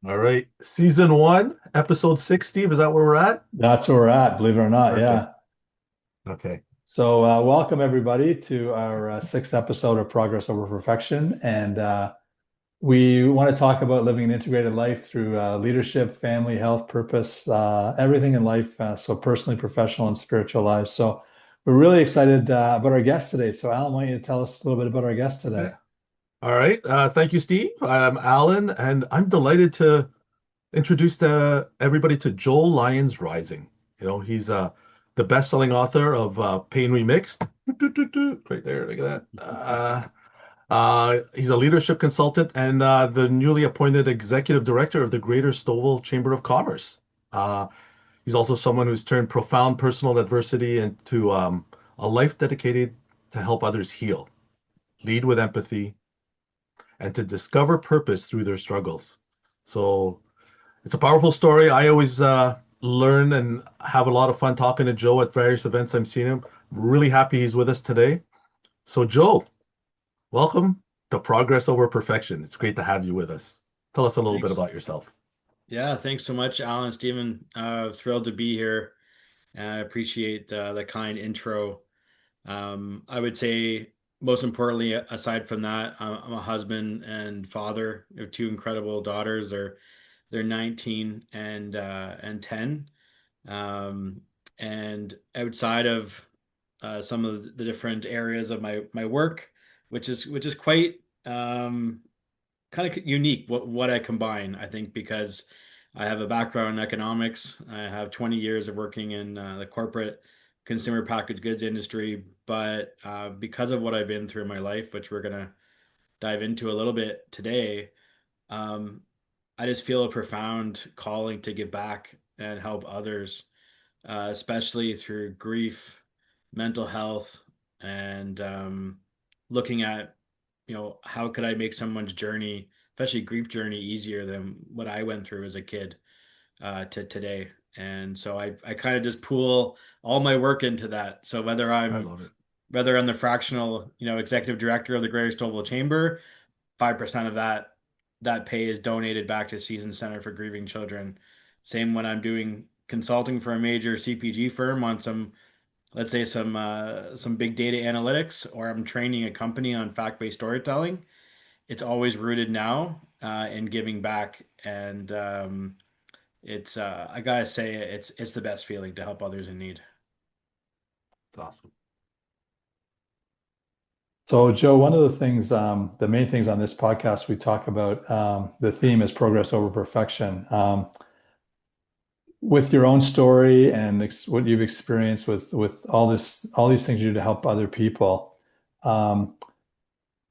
All right. Season one, episode six, Steve. Is that where we're at? That's where we're at, believe it or not. Perfect. Yeah. Okay. So, welcome everybody to our sixth episode of Progress Over Perfection. And we want to talk about living an integrated life through leadership, family, health, purpose, everything in life. So, personally, professional, and spiritual lives. So, we're really excited about our guest today. So, Alan, why don't you tell us a little bit about our guest Okay. today? All right. Thank you, Steve. I'm Allan, and I'm delighted to introduce everybody to Joel Lyons Rising. He's the best-selling author of Pain Remixed. Right there, look at that. He's a leadership consultant and the newly appointed executive director of the Greater Stouffville Chamber of Commerce. Uh, He's also someone who's turned profound personal adversity into a life dedicated to help others heal, lead with empathy, and to discover purpose through their struggles. So it's a powerful story. I always learn and have a lot of fun talking to Joe at various events I'm seeing him. Really happy he's with us today. So, Joe, welcome to Progress Over Perfection. It's great to have you with us. Tell us a little bit Thanks. about yourself. Yeah, thanks so much, Alan, Stephen. Thrilled to be here. I appreciate the kind intro. I would say, most importantly, aside from that, I'm a husband and father of two incredible daughters. They're 19 and 10. Um, and outside of some of the different areas of my work, which is quite kind of unique what I combine, I think, because I have a background in economics. I have 20 years of working in the corporate consumer packaged goods industry, but because of what I've been through in my life, which we're gonna dive into a little bit today, um, I just feel a profound calling to give back and help others, especially through grief, mental health, and looking at, how could I make someone's journey, especially grief journey, easier than what I went through as a kid to today. And so I kind of just pool all my work into that. So I love it. whether I'm the fractional, executive director of the Greater Stouffville Chamber, 5% of that pay is donated back to Season Center for Grieving Children. Same when I'm doing consulting for a major CPG firm on some, let's say, some big data analytics, or I'm training a company on fact-based storytelling. It's always rooted now in giving back, and it's I gotta say, it's the best feeling to help others in need. It's awesome. So, Joe, one of the things, the main things on this podcast we talk about, the theme is progress over perfection. With your own story and what you've experienced with all these things you do to help other people, um,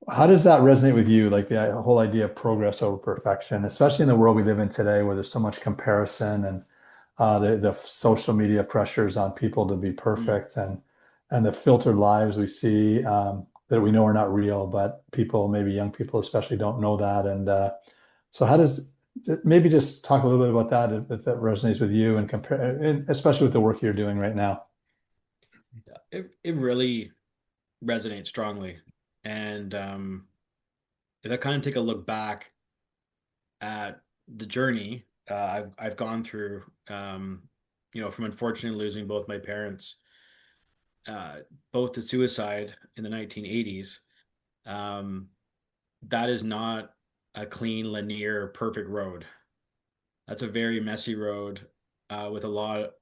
how does that resonate with you? Like the whole idea of progress over perfection, especially in the world we live in today, where there's so much comparison and the social media pressures on people to be Mm. perfect and the filtered lives we see that we know are not real, but people, maybe young people especially, don't know that. And so, how does maybe just talk a little bit about that if that resonates with you and compare, and especially with the work you're doing right now. It really resonates strongly, and if I kind of take a look back at the journey I've gone through, from unfortunately losing both my parents, uh, both to suicide in the 1980s. Um, that is not a clean, linear, perfect road. That's a very messy road with a lot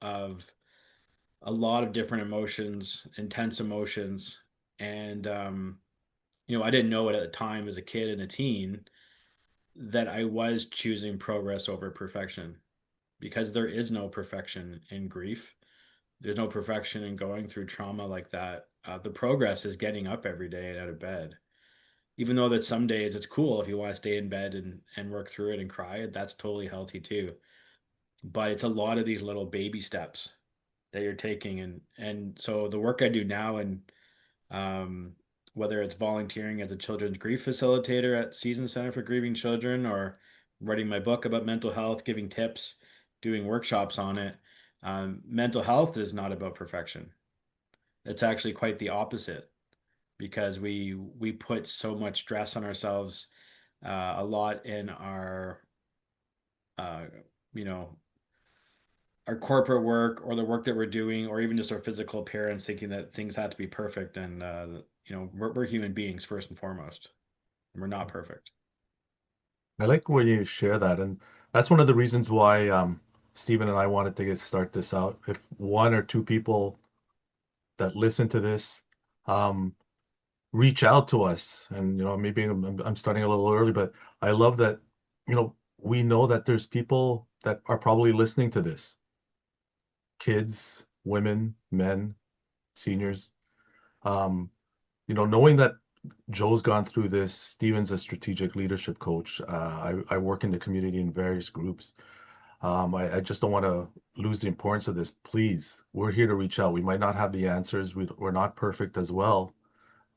of different emotions, intense emotions, and I didn't know it at the time as a kid and a teen that I was choosing progress over perfection, because there is no perfection in grief. There's no perfection in going through trauma like that. The progress is getting up every day and out of bed. Even though that some days it's cool if you want to stay in bed and work through it and cry, that's totally healthy too. But it's a lot of these little baby steps that you're taking, and so the work I do now, and um, whether it's volunteering as a children's grief facilitator at Season Center for Grieving Children, or writing my book about mental health, giving tips, doing workshops on it. Mental health is not about perfection. It's actually quite the opposite, because we put so much stress on ourselves, a lot in our uh, you know, our corporate work or the work that we're doing, or even just our physical appearance, thinking that things have to be perfect. And, we're human beings first and foremost, and we're not perfect. I like when you share that, and that's one of the reasons why Stephen and I wanted to start this out. If one or two people that listen to this um, reach out to us, and maybe I'm starting a little early, but I love that we know that there's people that are probably listening to this, kids, women, men, seniors. Um, knowing that Joe's gone through this, Steven's a strategic leadership coach. I work in the community in various groups. I just don't want to lose the importance of this. Please, we're here to reach out. We might not have the answers. We're not perfect as well,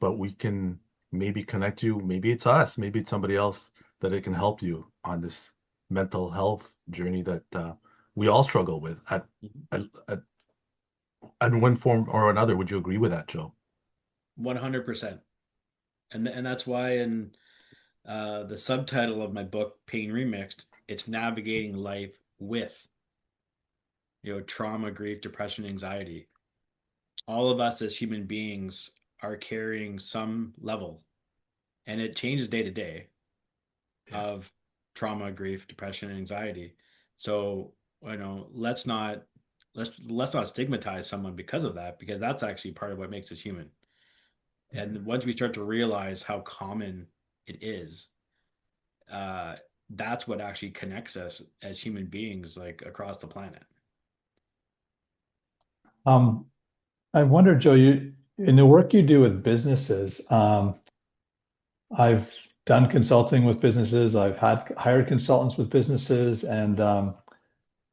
but we can maybe connect you. Maybe it's us. Maybe it's somebody else that it can help you on this mental health journey that we all struggle with at, at, at one form or another. Would you agree with that, Joe? 100%. And that's why in the subtitle of my book, Pain Remixed, it's navigating life with, trauma, grief, depression, anxiety. All of us as human beings are carrying some level, and it changes day to day Yeah. of trauma, grief, depression, and anxiety. So, let's not stigmatize someone because of that, because that's actually part of what makes us human. Mhm. And once we start to realize how common it is, uh, that's what actually connects us as human beings, like across the planet. Um, I wonder, Joe, you in the work you do with businesses, I've done consulting with businesses, I've had hired consultants with businesses, and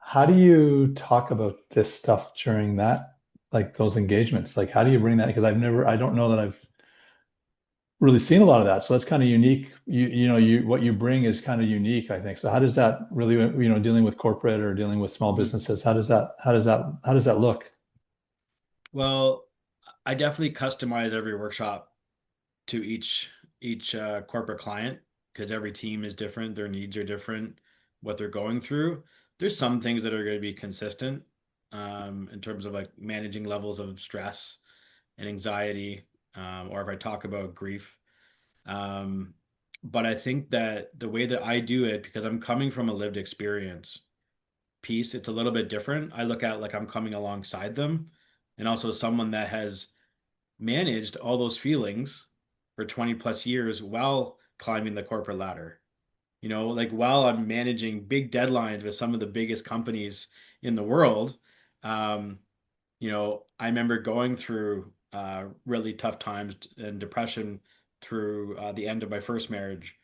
how do you talk about this stuff during that, like those engagements? Like, how do you bring that? Because I don't know that I've really seen a lot of that. So that's kind of unique. What you bring is kind of unique, I think. So how does that really, dealing with corporate or dealing with small Mhm. businesses, how does that look? Well, I definitely customize every workshop to each corporate client, because every team is different, their needs are different, what they're going through. There's some things that are going to be consistent, in terms of like managing levels of stress and anxiety, or if I talk about grief. Um, but I think that the way that I do it, because I'm coming from a lived experience piece, it's a little bit different. I look at like I'm coming alongside them, and also someone that has managed all those feelings for 20 plus years while climbing the corporate ladder. Like while I'm managing big deadlines with some of the biggest companies in the world, um, I remember going through really tough times and depression through the end of my first marriage,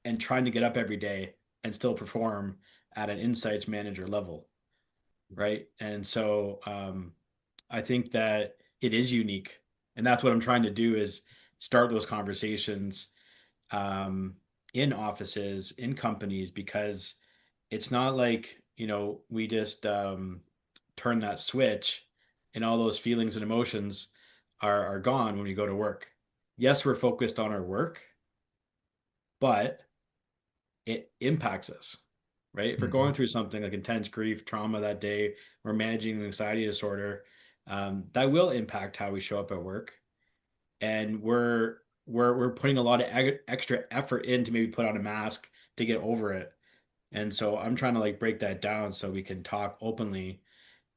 and trying to get up every day and still perform at an insights manager level, right? And so I think that it is unique, and that's what I'm trying to do is start those conversations, um, in offices, in companies, because it's not like we just turn that switch and all those feelings and emotions are gone when we go to work. Yes, we're focused on our work, but it impacts us, right? If we're going Mhm. through something like intense grief, trauma that day, we're managing an anxiety disorder, that will impact how we show up at work, and we're putting a lot of extra effort in to maybe put on a mask to get over it. And so I'm trying to like break that down so we can talk openly,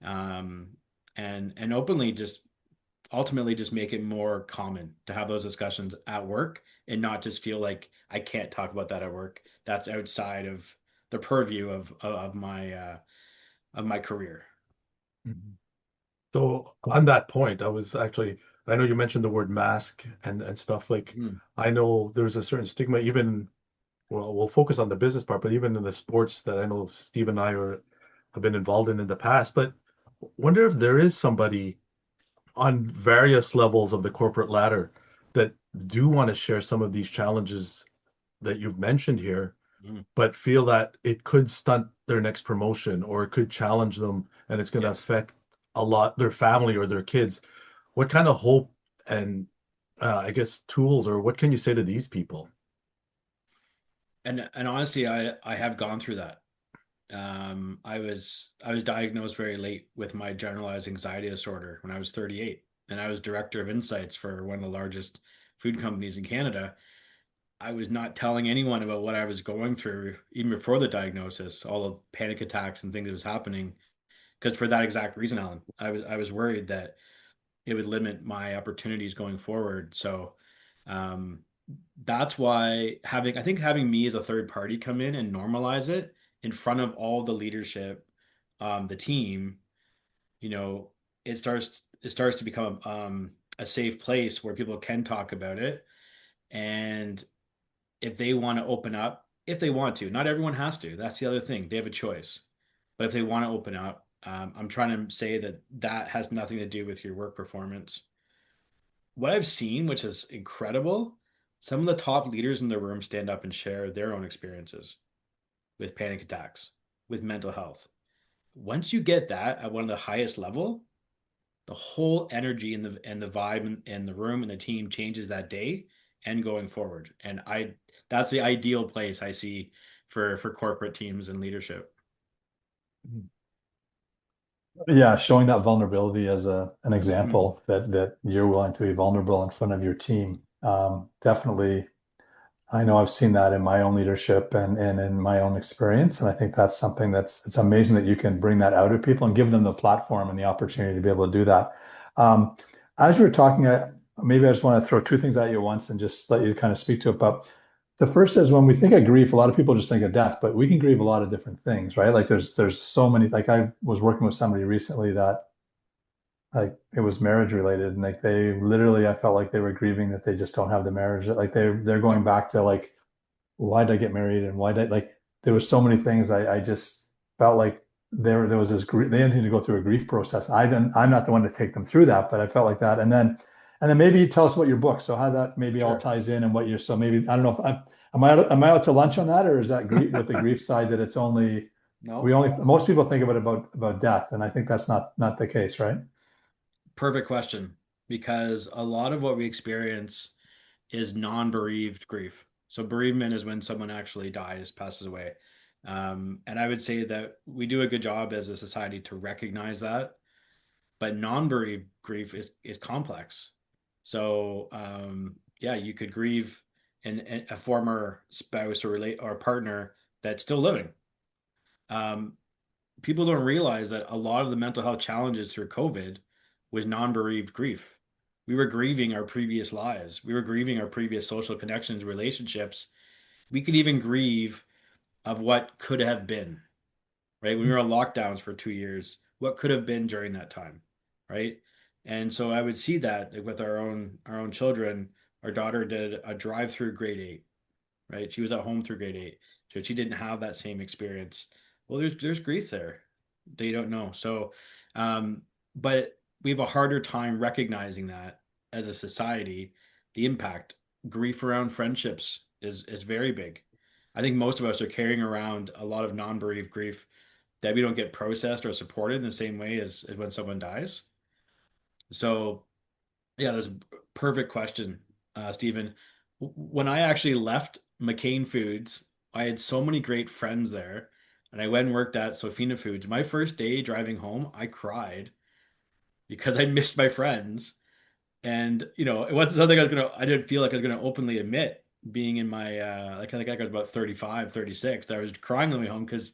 um, and openly just ultimately just make it more common to have those discussions at work, and not just feel like I can't talk about that at work. That's outside of the purview of my career. Mhm. So on that point, I know you mentioned the word mask and stuff like, Mm, I know there's a certain stigma even, well, we'll focus on the business part, but even in the sports that I know Steve and I have been involved in the past, but wonder if there is somebody on various levels of the corporate ladder that do want to share some of these challenges that you've mentioned here, mm, but feel that it could stunt their next promotion or it could challenge them and it's going to yes. affect a lot their family or their kids. What kind of hope and I guess tools or what can you say to these people? And honestly, I have gone through that. I was diagnosed very late with my generalized anxiety disorder when I was 38, and I was director of insights for one of the largest food companies in Canada. I was not telling anyone about what I was going through even before the diagnosis, all the panic attacks and things that was happening. Because for that exact reason, Alan, I was worried that it would limit my opportunities going forward. So um, that's why I think having me as a third party come in and normalize it in front of all the leadership, the team, you know, it starts to become a safe place where people can talk about it. And if they want to open up, if they want to, not everyone has to. That's the other thing. They have a choice. But if they want to open up, I'm trying to say that that has nothing to do with your work performance. What I've seen, which is incredible, some of the top leaders in the room stand up and share their own experiences with panic attacks, with mental health. Once you get that at one of the highest level, the whole energy and the vibe and the room and the team changes that day and going forward. And I that's the ideal place I see for corporate teams and leadership. Yeah, showing that vulnerability as an Mhm. example that you're willing to be vulnerable in front of your team. Definitely, I know I've seen that in my own leadership and in my own experience. And I think that's something it's amazing that you can bring that out of people and give them the platform and the opportunity to be able to do that. Um, as you were talking, maybe I just want to throw two things at you at once and just let you kind of speak to it. But the first is when we think of grief, a lot of people just think of death, but we can grieve a lot of different things, right? Like there's so many, like I was working with somebody recently that like it was marriage related and like they literally I felt like they were grieving that they just don't have the marriage. Like they're going back to like why did I get married and why did like there was so many things I just felt like there was this grief they needed to go through a grief process. I'm not the one to take them through that, but I felt like that. And then maybe you tell us about your book. So how that maybe all Sure. ties in and what you're so maybe I don't know if am I out to lunch on that or is that grief with the grief side that it's only we No, only that's most people think of it about death and I think that's not the case, right? perfect question because a lot of what we experience is non-bereaved grief. So bereavement is when someone actually dies, passes away. And I would say that we do a good job as a society to recognize that, but non-bereaved grief is complex. So yeah, you could grieve a former spouse or relate or partner that's still living. Um, People don't realize that a lot of the mental health challenges through COVID was non-bereaved grief. We were grieving our previous lives. We were grieving our previous social connections, relationships. We could even grieve of what could have been, right? When we were on lockdowns for 2 years, what could have been during that time, right? And so I would see that like, with our own children. Our daughter did a drive-through grade eight, right? She was at home through grade eight, so she didn't have that same experience. Well, there's grief there that you don't know. So, um, but we have a harder time recognizing that as a society, the impact. Grief around friendships is very big. I think most of us are carrying around a lot of non-bereaved grief that we don't get processed or supported in the same way as when someone dies. So yeah, that's a perfect question, Stephen. When I actually left McCain Foods, I had so many great friends there, and I went and worked at Sofina Foods. My first day driving home, I cried because I missed my friends, and it wasn't something I didn't feel like I was gonna openly admit being in my like I think I was about 35, 36. I was crying on the way home because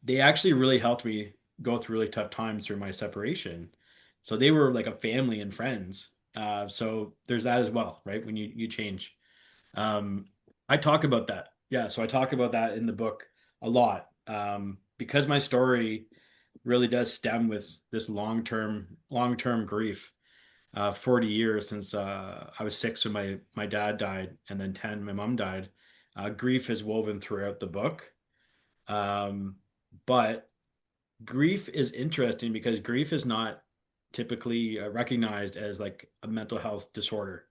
they actually really helped me go through really tough times through my separation. So they were like a family and friends. So there's that as well, right? When you change. Um, I talk about that. Yeah, so I talk about that in the book a lot. Because my story really does stem with this long-term grief. 40 years since I was six when my dad died, and then 10 my mom died. Grief is woven throughout the book. Um, but grief is interesting because grief is not typically recognized as like a mental health disorder,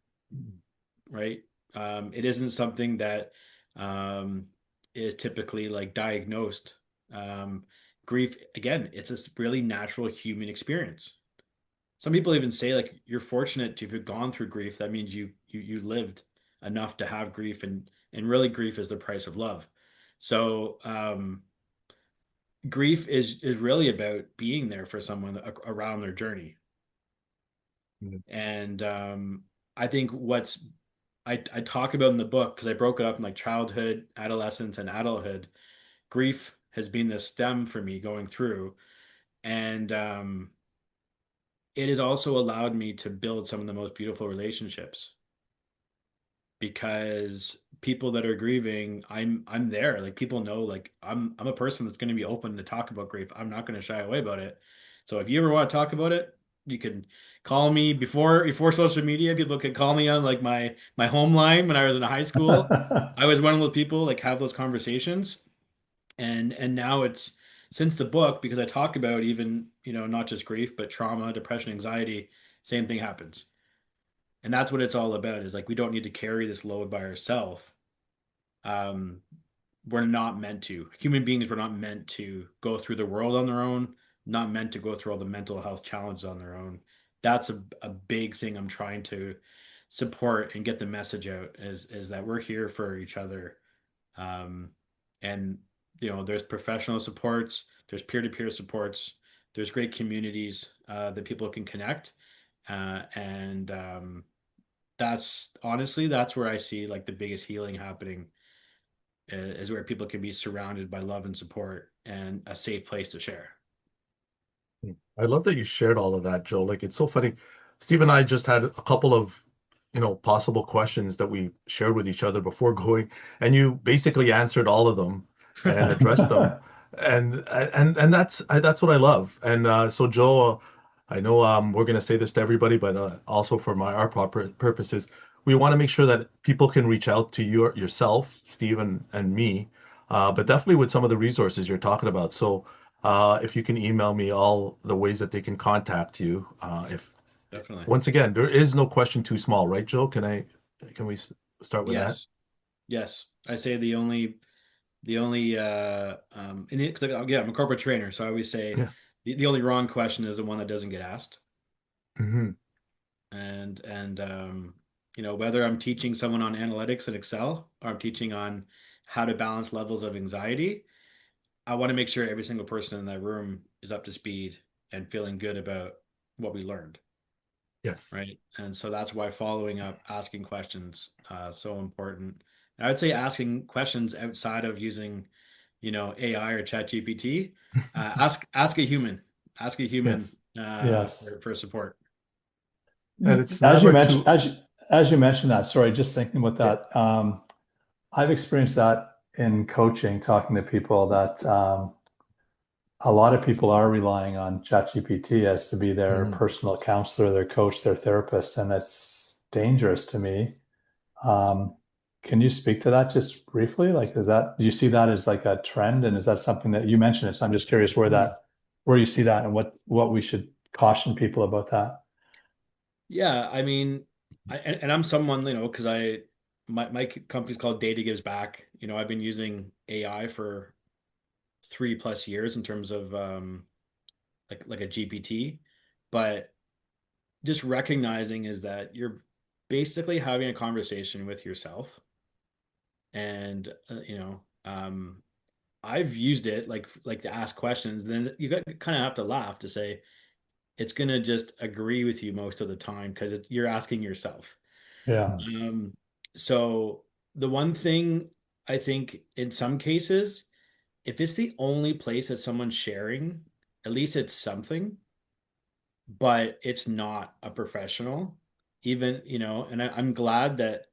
right? It isn't something that um, is typically like diagnosed. Um, Grief, again, it's a really natural human experience. Some people even say like you're fortunate to have gone through grief. That means you lived enough to have grief, and really grief is the price of love. So grief is really about being there for someone around their journey. Mm. And I think I talk about in the book, because I broke it up in like childhood, adolescence, and adulthood. Grief has been the stem for me going through, and it has also allowed me to build some of the most beautiful relationships, because people that are grieving, I'm there. Like, people know, like, I'm a person that's going to be open to talk about grief. I'm not going to shy away about it. So if you ever want to talk about it, you can call me. Before social media, people could call me on like my home line when I was in high school. I was one of those people, like, have those conversations. And now it's, since the book, because I talk about, even, not just grief, but trauma, depression, anxiety, same thing happens. And that's what it's all about, is like, we don't need to carry this load by ourselves. um we're not meant to. Human beings were not meant to go through the world on their own, not meant to go through all the mental health challenges on their own. That's a big thing I'm trying to support and get the message out, is that we're here for each other. um and there's professional supports, there's peer-to-peer supports, there's great communities that people can connect. And That's honestly, that's where I see like the biggest healing happening, is where people can be surrounded by love and support and a safe place to share. I love that you shared all of that, Joe. Like, it's so funny. Steve and I just had a couple of, possible questions that we shared with each other before going, and you basically answered all of them and addressed them. And that's what I love. And so, Joe, I know we're going to say this to everybody, but also for our proper purposes, we want to make sure that people can reach out to yourself, Steve, and me, but definitely with some of the resources you're talking about. So if you can email me all the ways that they can contact you. If Definitely. once again, there is no question too small, right, Joe? Can we start with that? Yes. Yes. I say the only cause, yeah, I'm a corporate trainer, so I always say Yeah. the only wrong question is the one that doesn't get asked. Hmm. And whether I'm teaching someone on analytics and Excel, or I'm teaching on how to balance levels of anxiety, I want to make sure every single person in that room is up to speed and feeling good about what we learned. Yes. Right. And so that's why following up, asking questions, so important. And I would say asking questions outside of using, AI or chat GPT. Ask a human. Ask a human Yes. Yes. for support. And it's As you never mentioned, too. as you mentioned that, sorry, just thinking about Yeah. that. I've experienced that in coaching, talking to people that a lot of people are relying on ChatGPT as to be their Mhm. personal counselor, their coach, their therapist, and it's dangerous to me. Um, can you speak to that just briefly? Like, do you see that as like a trend, and is that something that you mentioned it? So I'm just curious where you see that, and what we should caution people about that. Yeah, I mean, and I'm someone, because my company's called Data Gives Back. I've been using AI for 3+ years in terms of like a GPT. But just recognizing is that you're basically having a conversation with yourself. And I've used it like to ask questions. Then you got kind of have to laugh to say it's gonna just agree with you most of the time, because you're asking yourself. Yeah, um so the one thing, I think, in some cases, if it's the only place that someone's sharing, at least it's something, but it's not a professional. Even, and I'm glad that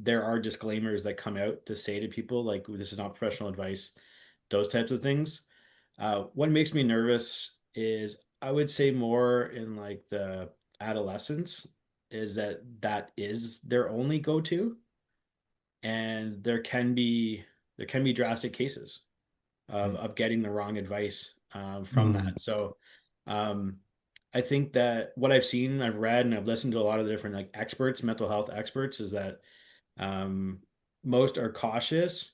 there are disclaimers that come out to say to people, like, this is not professional advice, those types of things. What makes me nervous is, I would say, more in like the adolescence, is that is their only go-to. And there can be drastic cases of getting the wrong advice from Mm, that. So um, I think that what I've read, and I've listened to a lot of different like experts, mental health experts, is that um, most are cautious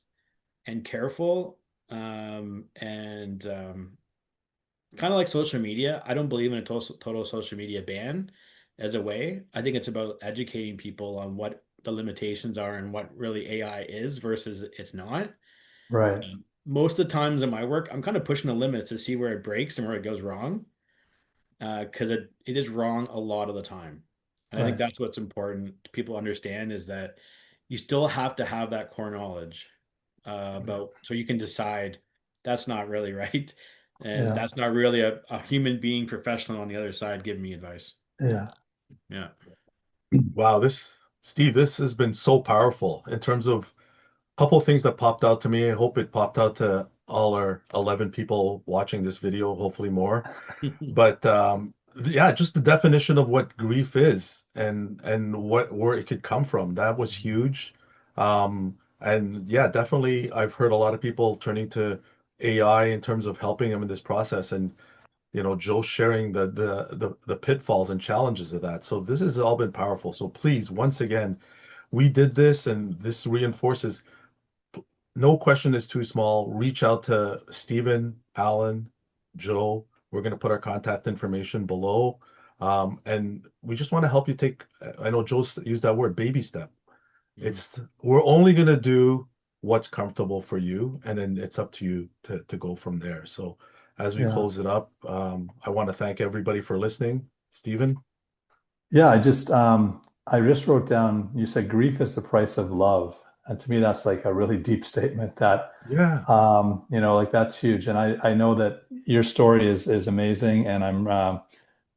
and careful, and kind of like social media. I don't believe in a total social media ban as a way. I think it's about educating people on what the limitations are and what really AI is versus it's not. right. most of the times in my work, I'm kind of pushing the limits to see where it breaks and where it goes wrong, because it is wrong a lot of the time. And I think Right. that's what's important people understand is that you still have to have that core knowledge about so you can decide that's not really right. And Yeah. that's not really a human being professional on the other side giving me advice. Yeah. Yeah. Wow, Steve, this has been so powerful in terms of a couple of things that popped out to me. I hope it popped out to all our 11 people watching this video, hopefully more. But yeah, just the definition of what grief is and what where it could come from. That was huge. And yeah, definitely I've heard a lot of people turning to AI in terms of helping them in this process. And Joe sharing the pitfalls and challenges of that. So this has all been powerful. So please, once again, we did this, and this reinforces no question is too small. Reach out to Stephen, Allan, Joe. We're going to put our contact information below. And we just want to help you take, I know Joe's used that word, baby step. Mhm. We're only going to do what's comfortable for you, and then it's up to you to go from there. So as we Yeah. close it up, I want to thank everybody for listening. Stephen? Yeah, I just wrote down, you said grief is the price of love. And to me, that's like a really deep statement that Yeah. like that's huge. And I know that your story is amazing, and I'm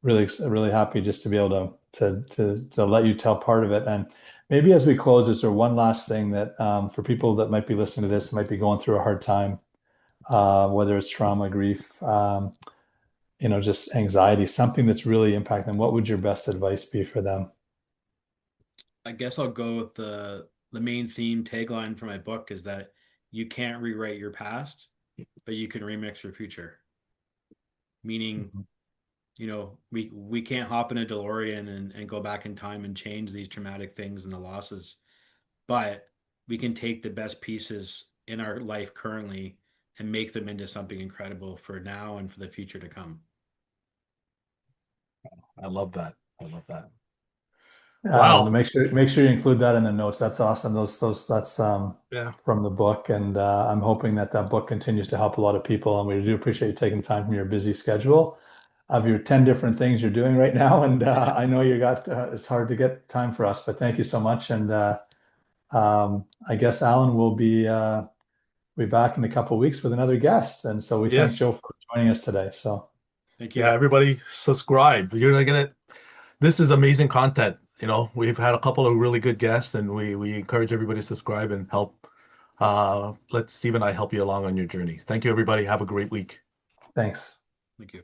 really happy just to be able to let you tell part of it. And maybe as we close, is there one last thing that for people that might be listening to this, might be going through a hard time, whether it's trauma, grief, just anxiety, something that's really impacting them, what would your best advice be for them? I guess I'll go with the main theme tagline for my book is that you can't rewrite your past, but you can remix your future. Meaning, Mhm. we can't hop in a DeLorean and go back in time and change these traumatic things and the losses, but we can take the best pieces in our life currently and make them into something incredible for now and for the future to come. I love that. I love that. Wow. Make sure you include that in the notes. That's awesome. Those that's Yeah. from the book, and I'm hoping that that book continues to help a lot of people. And we do appreciate you taking time from your busy schedule of your 10 different things you're doing right now. And I know you got it's hard to get time for us, but thank you so much. And I guess Alan will be back in a couple of weeks with another guest. And so we thank Yes. Joe for joining us today. So Thank Yeah, you. everybody subscribe. You're gonna get it. This is amazing content. We've had a couple of really good guests, and we encourage everybody to subscribe and help. Let Steve and I help you along on your journey. Thank you, everybody. Have a great week. thanks. Thank you.